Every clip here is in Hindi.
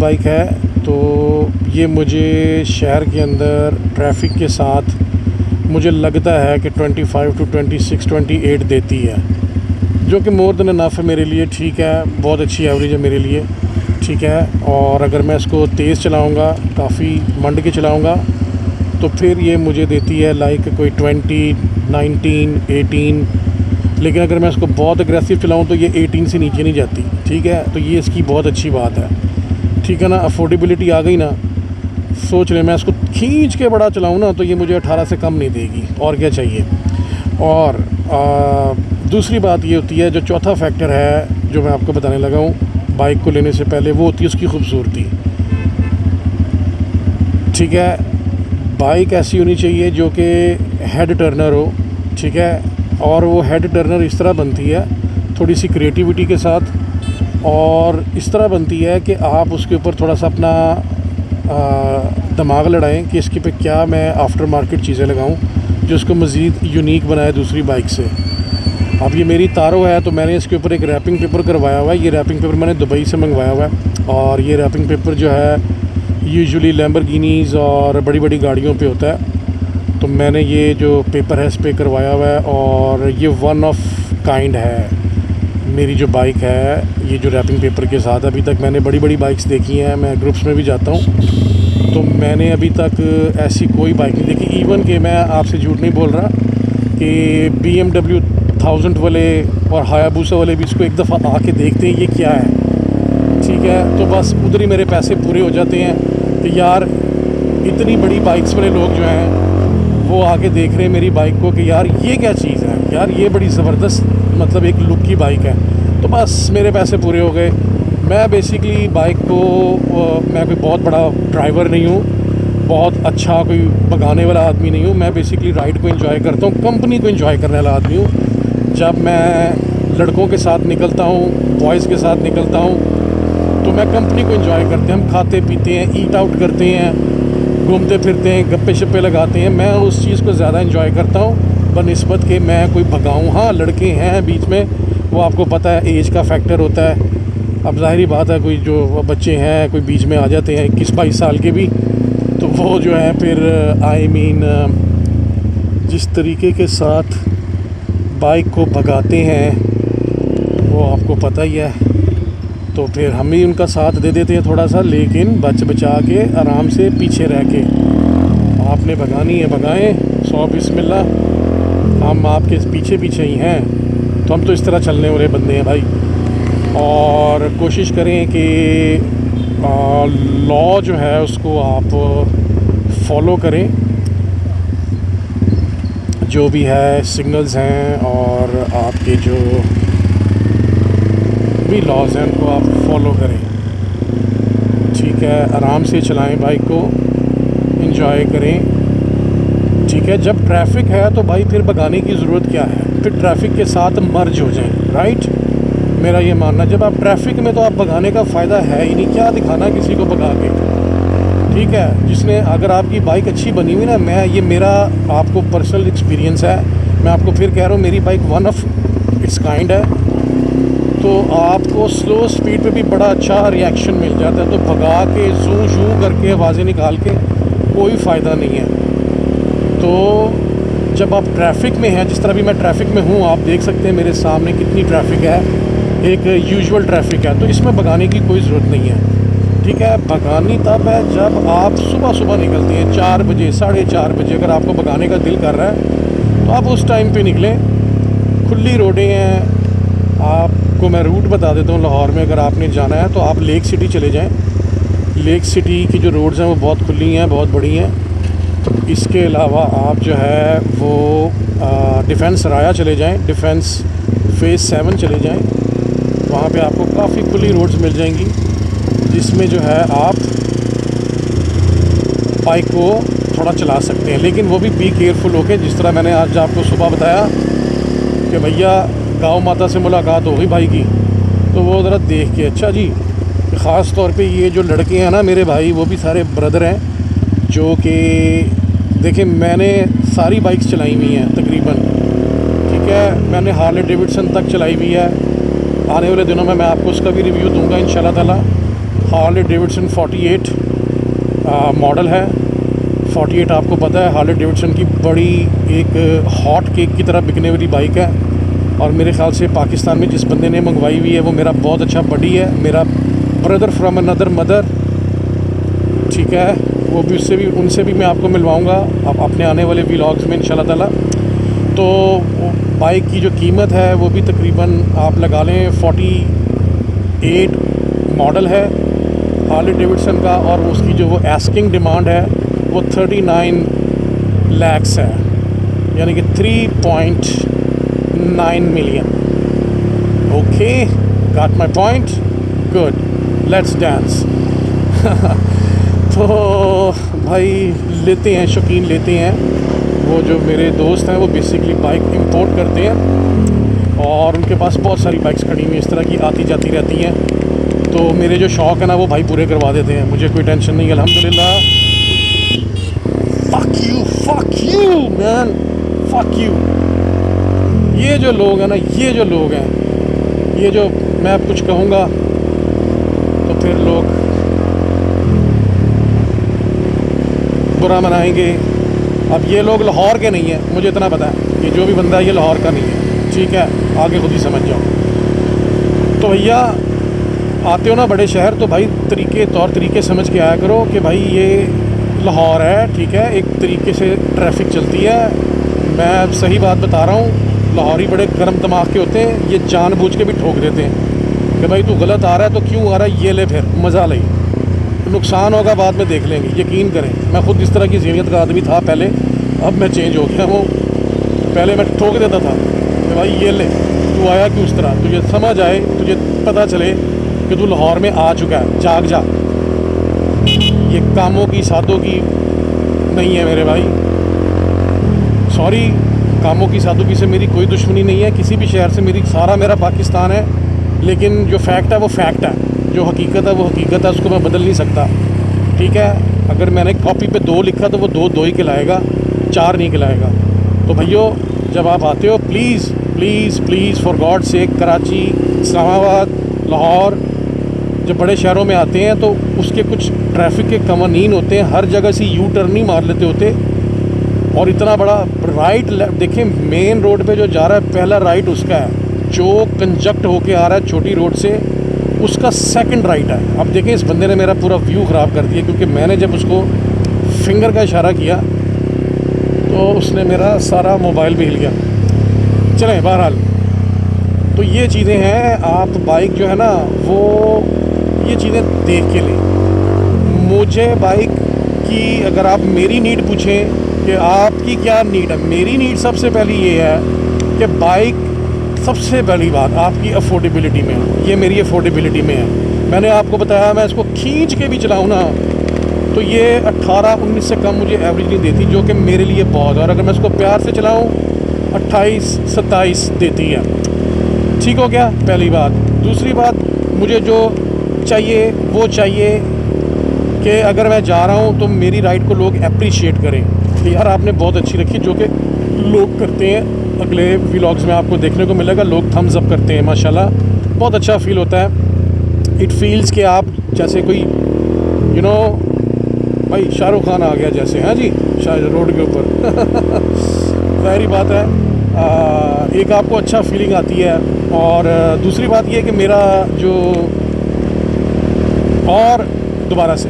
बाइक है, तो ये मुझे शहर के अंदर ट्रैफिक के साथ मुझे लगता है कि 25 टू 26 28 देती है, जो कि मोर देन इनफ है मेरे लिए। ठीक है, बहुत अच्छी एवरेज है मेरे लिए। ठीक है, और अगर मैं इसको तेज़ चलाऊँगा, काफ़ी मंड के चलाऊँगा, तो फिर ये मुझे देती है लाइक कोई 20 19 18। लेकिन अगर मैं इसको बहुत एग्रेसिव चलाऊँ तो ये 18 से नीचे नहीं जाती। ठीक है, तो ये इसकी बहुत अच्छी बात है। ठीक है ना, अफोर्डेबिलिटी आ गई ना। सोच ले, मैं इसको खींच के बड़ा चलाऊँ ना तो ये मुझे 18 से कम नहीं देगी, और क्या चाहिए। और दूसरी बात ये होती है, जो चौथा फैक्टर है जो मैं आपको बताने लगा हूँ बाइक को लेने से पहले, वो होती है उसकी खूबसूरती। ठीक है, बाइक ऐसी होनी चाहिए जो कि हेड टर्नर हो। ठीक है, और वो हेड टर्नर इस तरह बनती है थोड़ी सी क्रिएटिविटी के साथ, और इस तरह बनती है कि आप उसके ऊपर थोड़ा सा अपना दिमाग लड़ाएं कि इसके पे क्या मैं आफ्टर मार्केट चीज़ें लगाऊं जो इसको मज़ीद यूनिक बनाए दूसरी बाइक से। अब ये मेरी तारो है, तो मैंने इसके ऊपर एक रैपिंग पेपर करवाया हुआ है। ये रैपिंग पेपर मैंने दुबई से मंगवाया हुआ है, और ये रैपिंग पेपर जो है यूजुअली लैम्बोर्गिनीज़ और बड़ी बड़ी गाड़ियों पे होता है। तो मैंने ये जो पेपर है इस पर करवाया हुआ है, और ये वन ऑफ काइंड है मेरी जो बाइक है। ये जो रैपिंग पेपर के साथ, अभी तक मैंने बड़ी बड़ी बाइक्स देखी हैं, मैं ग्रुप्स में भी जाता हूँ, तो मैंने अभी तक ऐसी कोई बाइक नहीं देखी। इवन कि मैं आपसे झूठ नहीं बोल रहा कि BMW 1000 वाले और हायाबुसा वाले भी इसको एक दफ़ा आके देखते हैं ये क्या है। ठीक है, तो बस उधर ही मेरे पैसे पूरे हो जाते हैं कि यार इतनी बड़ी बाइक्स वाले लोग जो हैं वो आके देख रहे हैं मेरी बाइक को कि यार ये क्या चीज़ है, यार ये बड़ी ज़बरदस्त मतलब एक लुक की बाइक है। तो बस मेरे पैसे पूरे हो गए। मैं बेसिकली बाइक को मैं कोई बहुत बड़ा ड्राइवर नहीं हूँ, बहुत अच्छा कोई भगाने वाला आदमी नहीं हूँ। मैं बेसिकली राइड को एंजॉय करता हूँ, कंपनी को एंजॉय करने वाला आदमी हूँ। जब मैं लड़कों के साथ निकलता हूँ, बॉयज़ के साथ निकलता हूँ, तो मैं कंपनी को एंजॉय करते हैं। हम खाते पीते हैं, ईट आउट करते हैं, घूमते फिरते हैं, गप्पे शप्पे लगाते हैं। मैं उस चीज़ को ज़्यादा एंजॉय करता हूँ बनिस्बत के मैं कोई भगाऊँ। हाँ, लड़के हैं बीच में, वो आपको पता है एज का फैक्टर होता है। अब ज़ाहिरी बात है, कोई जो बच्चे हैं कोई बीच में आ जाते हैं 21-22 साल के भी, तो वो जो है फिर जिस तरीके के साथ बाइक को भगाते हैं वो आपको पता ही है। तो फिर हम ही उनका साथ दे देते हैं थोड़ा सा, लेकिन बचा के आराम से पीछे रह के। आपने भगानी है भगाएं, 100 बिस्मिल्लाह, हम आपके पीछे पीछे ही हैं। तो हम तो इस तरह चलने वाले बंदे हैं भाई। और कोशिश करें कि लॉ जो है उसको आप फॉलो करें, जो भी है सिग्नल्स हैं और आपके जो भी लॉज हैं उनको आप फॉलो करें। ठीक है, आराम से चलाएं बाइक को, एंजॉय करें। ठीक है, जब ट्रैफिक है तो भाई फिर भगाने की ज़रूरत क्या है, फिर ट्रैफिक के साथ मर्ज हो जाएं। राइट, मेरा ये मानना, जब आप ट्रैफिक में तो आप भगाने का फ़ायदा है ही नहीं, क्या दिखाना किसी को भगा के। ठीक है, जिसने अगर आपकी बाइक अच्छी बनी हुई ना, मैं ये मेरा आपको पर्सनल एक्सपीरियंस है, मैं आपको फिर कह रहा हूँ मेरी bike one of its kind है, तो आपको स्लो स्पीड पे भी बड़ा अच्छा रिएक्शन मिल जाता है। तो भगा के जू जू करके आवाज़ें निकाल के कोई फ़ायदा नहीं है। तो जब आप ट्रैफिक में हैं, जिस तरह भी मैं ट्रैफिक में हूँ, आप देख सकते हैं मेरे सामने कितनी ट्रैफिक है, एक यूजुअल ट्रैफिक है, तो इसमें भगाने की कोई ज़रूरत नहीं है। ठीक है, भगानी तब है जब आप सुबह सुबह निकलते हैं 4 बजे 4:30 बजे। अगर आपको भगाने का दिल कर रहा है तो आप उस टाइम पे निकलें, खुली रोडें हैं। आपको मैं रूट बता देता हूँ, लाहौर में अगर आपने जाना है तो आप लेक सिटी चले जाएँ। लेक सिटी की जो रोड्स हैं वो बहुत खुली हैं, बहुत बड़ी हैं। इसके अलावा आप जो है वो डिफेंस राया चले जाएं, डिफेंस फ़ेज़ 7 चले जाएं, वहाँ पे आपको काफ़ी खुली रोड्स मिल जाएंगी, जिसमें जो है आप बाइक को थोड़ा चला सकते हैं। लेकिन वो भी केयरफुल होके, जिस तरह मैंने आज आपको सुबह बताया कि भैया गाँव माता से मुलाकात हो गई भाई की, तो वो ज़रा देख के, अच्छा जी, ख़ास तौर पे ये जो लड़के हैं ना मेरे भाई, वो भी सारे ब्रदर हैं, जो कि देखिए मैंने सारी बाइक्स चलाई हुई हैं तकरीबन। ठीक है, मैंने हार्ले डेविडसन तक चलाई हुई है। आने वाले दिनों में मैं आपको उसका भी रिव्यू दूंगा इंशाल्लाह ताला। हार्ले डेविडसन 48 मॉडल है। 48 आपको पता है हार्ले डेविडसन की बड़ी एक हॉट केक की तरह बिकने वाली बाइक है, और मेरे ख्याल से पाकिस्तान में जिस बंदे ने मंगवाई हुई है वो मेरा बहुत अच्छा बडी है, मेरा ब्रदर फ्रॉम अनदर मदर, ठीक है। वो भी उनसे भी मैं आपको मिलवाऊंगा आप अपने आने वाले व्लॉग्स में इंशाल्लाह ताला। तो बाइक की जो कीमत है वो भी तकरीबन आप लगा लें 48 मॉडल है हार्ले डेविडसन का, और उसकी जो वो आस्किंग डिमांड है वो 39 लाख्स है, यानी कि 3.9 million. Okay, got my point, good, let's dance. तो भाई लेते हैं, शौकीन लेते हैं। वो जो मेरे दोस्त हैं वो बेसिकली बाइक इंपोर्ट करते हैं, और उनके पास बहुत सारी बाइक्स खड़ी हुई इस तरह की आती जाती रहती हैं। तो मेरे जो शौक़ है ना वो भाई पूरे करवा देते हैं, मुझे कोई टेंशन नहीं, अल्हम्दुलिल्लाह। fuck you man, fuck you। ये जो लोग हैं ना, ये जो लोग हैं, ये जो मैं अब कुछ कहूँगा तो फिर लोग बुरा मनाएंगे। अब ये लोग लाहौर के नहीं हैं, मुझे इतना पता है, ये जो भी बंदा है ये लाहौर का नहीं है, ठीक है, आगे खुद ही समझ जाओ। तो भैया आते हो ना बड़े शहर तो भाई तौर तरीके समझ के आया करो कि भाई ये लाहौर है, ठीक है, एक तरीके से ट्रैफिक चलती है। मैं सही बात बता रहा हूँ, लाहौरी बड़े गर्म दिमाग के होते हैं, ये जानबूझ के भी ठोक देते हैं कि भाई तू गलत आ रहा है तो क्यों आ रहा है, ये ले फिर मज़ा ले, नुकसान होगा बाद में देख लेंगे। यकीन करें, मैं खुद इस तरह की ज़हनियत का आदमी था पहले, अब मैं चेंज हो गया हूँ। पहले मैं ठोक देता था कि भाई ये ले, तू आया क्यों इस तरह, तुझे समझ आए, तुझे पता चले कि तू लाहौर में आ चुका है, जाग जा। ये कामों की सादों की नहीं है मेरे भाई, सॉरी, कामों की सादगी से मेरी कोई दुश्मनी नहीं है किसी भी शहर से, सारा मेरा पाकिस्तान है। लेकिन जो फैक्ट है वो फैक्ट है, जो हकीकत है वो हकीकत है, उसको मैं बदल नहीं सकता, ठीक है। अगर मैंने कॉपी पे 2 लिखा तो वो 2 ही खिलाएगा, 4 नहीं खिलाएगा। तो भैया जब आप आते हो please please please for God sake, Karachi, Islamabad, Lahore, जब बड़े शहरों में आते हैं तो उसके कुछ ट्रैफिक के कवानीन होते हैं, हर जगह से यू टर्न नहीं मार लेते होते, और इतना बड़ा राइट देखें, मेन रोड पे जो जा रहा है पहला राइट उसका है, जो कंजक्ट होके आ रहा है छोटी रोड से उसका सेकंड राइट है। अब देखें इस बंदे ने मेरा पूरा व्यू ख़राब कर दिया, क्योंकि मैंने जब उसको फिंगर का इशारा किया तो उसने मेरा सारा मोबाइल भी हिल गया। चलें, बहरहाल तो ये चीज़ें हैं, आप बाइक जो है ना वो ये चीज़ें देख के लें। मुझे बाइक की अगर आप मेरी नीड पूछें कि आपकी क्या नीड है, मेरी नीड सबसे पहली ये है कि बाइक सबसे पहली बात आपकी अफोर्डेबिलिटी में है, ये मेरी अफोर्डेबिलिटी में है। मैंने आपको बताया मैं इसको खींच के भी चलाऊँ ना तो ये 18-19 से कम मुझे एवरेज नहीं देती, जो कि मेरे लिए बहुत है, और अगर मैं इसको प्यार से चलाऊँ 28-27 देती है। ठीक हो गया पहली बात। दूसरी बात, मुझे जो चाहिए वो चाहिए कि अगर मैं जा रहा हूँ तो मेरी राइड को लोग अप्रिशिएट करें कि यार आपने बहुत अच्छी रखी, जो कि लोग करते हैं। अगले व्लॉग्स में आपको देखने को मिलेगा, लोग थम्स अप करते हैं, माशाल्लाह बहुत अच्छा फील होता है। इट फील्स कि आप जैसे कोई यू नो भाई शाहरुख खान आ गया जैसे, हाँ जी, रोड के ऊपर जाहिर बात है एक आपको अच्छा फीलिंग आती है। और दूसरी बात ये है कि मेरा जो और दोबारा से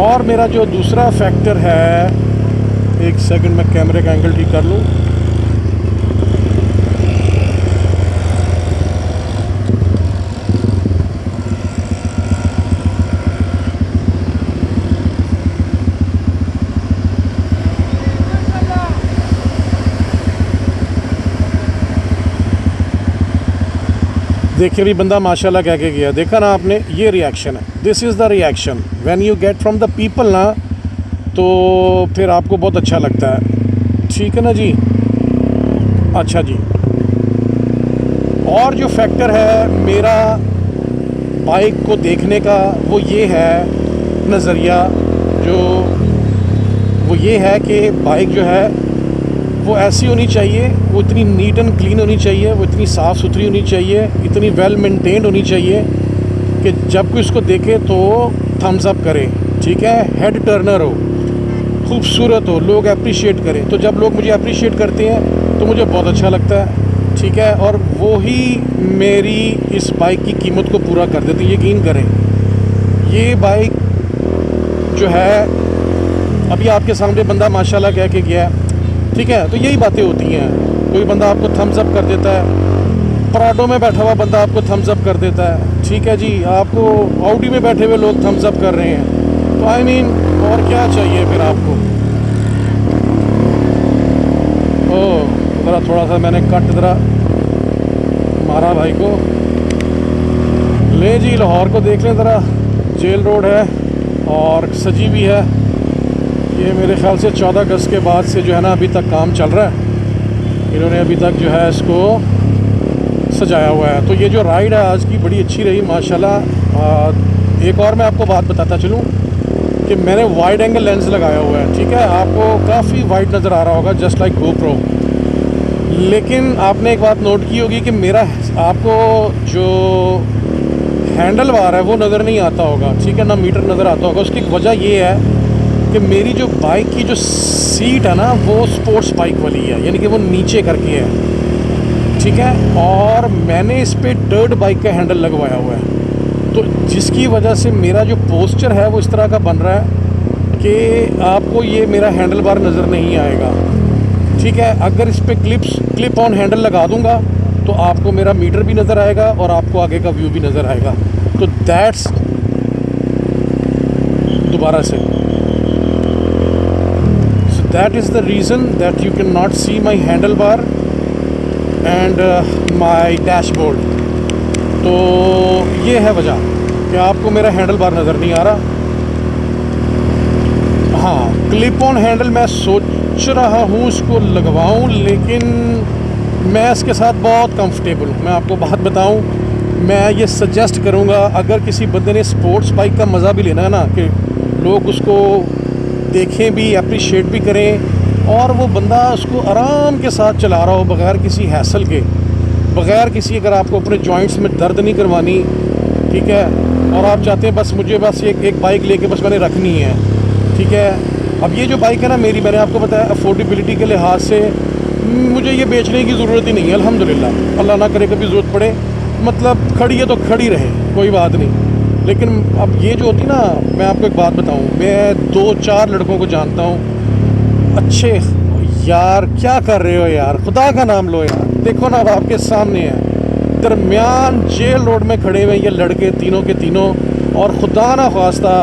और मेरा जो दूसरा फैक्टर है, एक सेकंड में कैमरे का एंगल ठीक कर लूँ। देखिए भी बंदा माशाल्लाह कह के गया, देखा ना आपने, ये रिएक्शन है, this is the reaction when you get from the people ना, तो फिर आपको बहुत अच्छा लगता है। ठीक है ना जी, अच्छा जी। और जो फैक्टर है मेरा बाइक को देखने का वो ये है नज़रिया, जो वो ये है कि बाइक जो है वो ऐसी होनी चाहिए, वो इतनी नीट एंड क्लीन होनी चाहिए, वो इतनी साफ़ सुथरी होनी चाहिए, इतनी वेल मेंटेन्ड होनी चाहिए कि जब कोई इसको देखे तो थम्स अप करे, ठीक है, हेड टर्नर हो, खूबसूरत हो, लोग अप्रिशिएट करें। तो जब लोग मुझे अप्रिशिएट करते हैं तो मुझे बहुत अच्छा लगता है, ठीक है, और वो ही मेरी इस बाइक की कीमत को पूरा कर देती है। यकीन करें, ये बाइक जो है अभी आपके सामने बंदा माशाल्लाह कह के गया, ठीक है, तो यही बातें होती हैं। कोई बंदा आपको थम्स अप कर देता है, प्राडो में बैठा हुआ बंदा आपको थम्स अप कर देता है, ठीक है जी, आपको ऑडी में बैठे हुए लोग थम्स अप कर रहे हैं। तो आई मीन और क्या चाहिए फिर आपको। ओह, ज़रा थोड़ा सा मैंने कट ज़रा मारा भाई को। ले जी, लाहौर को देख लें ज़रा, जेल रोड है और सजी भी है। ये मेरे ख़्याल से 14 अगस्त के बाद से जो है ना अभी तक काम चल रहा है। इन्होंने अभी तक जो है इसको सजाया हुआ है। तो ये जो राइड है आज की बड़ी अच्छी रही माशाल्लाह। एक और मैं आपको बात बताता चलूँ कि मैंने वाइड एंगल लेंस लगाया हुआ है, ठीक है, आपको काफ़ी वाइड नज़र आ रहा होगा, जस्ट लाइक GoPro। लेकिन आपने एक बात नोट की होगी कि मेरा आपको जो हैंडल बार है वो नज़र नहीं आता होगा, ठीक है, ना मीटर नज़र आता होगा। उसकी वजह ये है कि मेरी जो बाइक की जो सीट है ना वो स्पोर्ट्स बाइक वाली है, यानी कि वो नीचे करके है, ठीक है, और मैंने इस पे डर्ट बाइक का हैंडल लगवाया हुआ है। तो जिसकी वजह से मेरा जो पोस्चर है वो इस तरह का बन रहा है कि आपको ये मेरा हैंडल बार नज़र नहीं आएगा, ठीक है। अगर इस पे क्लिप ऑन हैंडल लगा दूंगा तो आपको मेरा मीटर भी नज़र आएगा और आपको आगे का व्यू भी नज़र आएगा। तो दैट्स दोबारा से that is the reason that you can not see my handlebar and my dashboard. तो ये है वजह कि आपको मेरा हैंडल बार नज़र नहीं आ रहा। हाँ, क्लिप ऑन हैंडल मैं सोच रहा हूँ इसको लगवाऊँ, लेकिन मैं इसके साथ बहुत कंफर्टेबल हूँ। मैं आपको बात बताऊँ, मैं ये सजेस्ट करूँगा, अगर किसी बंदे ने स्पोर्ट्स बाइक का मज़ा भी लेना है ना, कि लोग उसको देखें भी, अप्रिशिएट भी करें, और वो बंदा उसको आराम के साथ चला रहा हो, बग़ैर किसी हैसल के, बग़ैर किसी, अगर आपको अपने जॉइंट्स में दर्द नहीं करवानी, ठीक है, और आप चाहते हैं बस मुझे बस एक बाइक लेके बस मैंने रखनी है, ठीक है। अब ये जो बाइक है ना मेरी, मैंने आपको बताया अफोर्डेबिलिटी के लिहाज से मुझे ये बेचने की ज़रूरत ही नहीं है, अल्हम्दुलिल्लाह। अल्लाह ना करे कभी ज़रूरत पड़े, मतलब खड़ी है तो खड़ी रहे, कोई बात नहीं। लेकिन अब ये जो होती ना, मैं आपको एक बात बताऊं, मैं 2-4 लड़कों को जानता हूं अच्छे। यार क्या कर रहे हो यार, खुदा का नाम लो यार, देखो ना अब आपके सामने है, दरमियान जेल रोड में खड़े हुए ये लड़के तीनों के तीनों, और खुदा ना ख्वास्ता